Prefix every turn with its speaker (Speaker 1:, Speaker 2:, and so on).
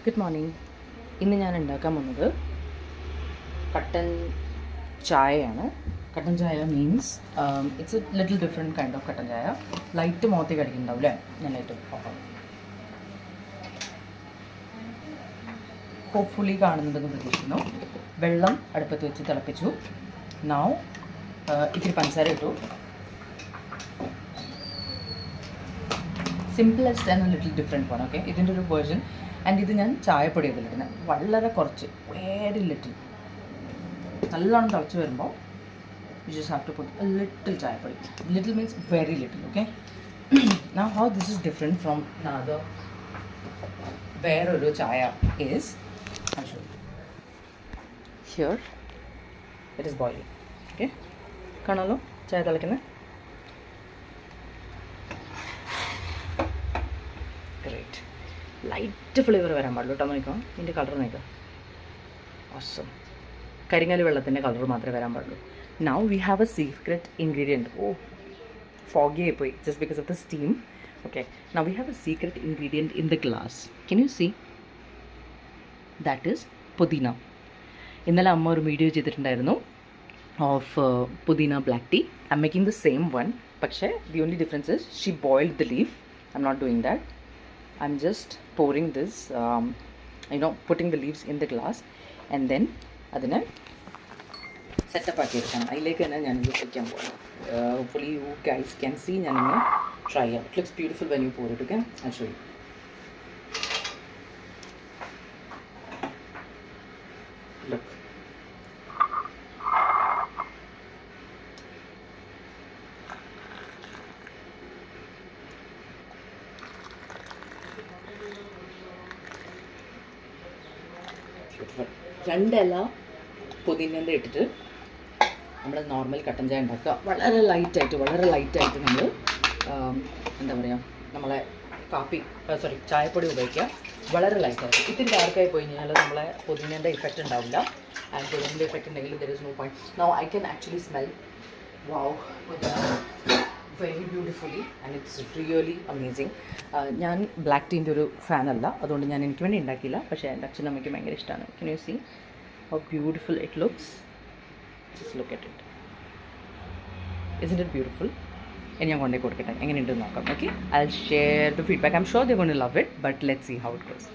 Speaker 1: Good morning. ഇന്ന് ഞാൻ ഉണ്ടാക്കാൻ പോകുന്നത് കട്ടൻ ചായയാണ്. കട്ടൻ ചായ means it's A little different kind of കട്ടൻ ചായ. ലൈറ്റ് മുഖത്തേക്ക് അടിക്കുന്നുണ്ടാവും അല്ലേ? ഞാൻ ലൈറ്റ് ഓഫാണ്. ഹോപ്പ്ഫുള്ളി കാണുന്നുണ്ടെന്ന് പ്രതീക്ഷിക്കുന്നു. വെള്ളം അടുപ്പത്ത് വെച്ച് തിളപ്പിച്ചു. നൗ ഇത്തിരി പഞ്ചസാര ഇട്ടു. സിംപിളസ്റ്റ് ആൻഡ് ലിറ്റിൽ ഡിഫറെൻറ്റ് ആണ്. ഓക്കെ, ഇതിൻ്റെ ഒരു വേർഷൻ. ആൻഡ് ഇത് ഞാൻ ചായപ്പൊടി ഇതിലിടുന്നത് വളരെ കുറച്ച്, വെരി ലിറ്റിൽ. നല്ലോണം തിളച്ച് വരുമ്പോൾ you just have to put a little ചായപ്പൊടി. Little means very little. Okay, now how this is different from other വേറൊരു ചായ is here it is boiling. Okay, കാണാമല്ലോ ചായ തിളയ്ക്കുന്നത്. ഗ്രേറ്റ്. ലൈറ്റ് ഫ്ലേവർ വരാൻ പാടുള്ളൂ കേട്ടോ. നോക്കാം ഇതിൻ്റെ കളർ നോക്കാം. ഓസം. കരിങ്ങൽ വെള്ളത്തിൻ്റെ കളർ മാത്രമേ വരാൻ പാടുള്ളൂ. Now we have a secret ingredient. Oh, foggy ആയിപ്പോയി just because of the steam. Okay, now we have a secret ingredient in the glass. Can you see? That is പുതിന. ഇന്നലെ അമ്മ ഒരു വീഡിയോ ചെയ്തിട്ടുണ്ടായിരുന്നു ഓഫ് പുതിന black tea. I am making the same one. പക്ഷേ the only difference is she boiled the leaf. I am not doing that. I'm just pouring this, putting the leaves in the glass and then adine set up aaki irukana. Ailekku enna njan idu vekkan ponu. Hopefully you guys can see. Njan inne try it. It looks beautiful when you pour it. Okay, I'll show you. Look. രണ്ടില പുതിനേൻ്റെ ഇട്ടിട്ട് നമ്മൾ normal കട്ടൻ ചായ ഉണ്ടാക്കുക. വളരെ ലൈറ്റായിട്ട് നമ്മൾ എന്താ പറയുക, നമ്മളെ ചായപ്പൊടി ഉപയോഗിക്കുക. വളരെ ലൈറ്റായിട്ട്. ഇത്തിരി ഡാർക്കായി പോയി കഴിഞ്ഞാൽ നമ്മളെ പുതിനേൻ്റെ ഇഫക്റ്റ് ഉണ്ടാവില്ല. ആൻഡ് പുതിനേൻ്റെ ഇഫക്റ്റ് ഉണ്ടെങ്കിൽ there is no point. Now I can actually smell wow very beautifully and it's really amazing. ഞാൻ ബ്ലാക്ക് ടീൻ്റെ ഒരു ഫാനല്ല, അതുകൊണ്ട് ഞാൻ എനിക്ക് വേണ്ടി ഉണ്ടാക്കിയില്ല. പക്ഷേ എൻ്റെ അച്ഛനും അമ്മയ്ക്ക് ഭയങ്കര ഇഷ്ടമാണ്. Can you see how beautiful it looks? Just look at it. Isn't it beautiful? ഇനി ഞാൻ കൊണ്ടേ കൊടുക്കട്ടെ, എങ്ങനെയുണ്ടെന്ന് നോക്കാം. Okay, I will share the feedback. I am sure they gonna love it, but let's see how it goes.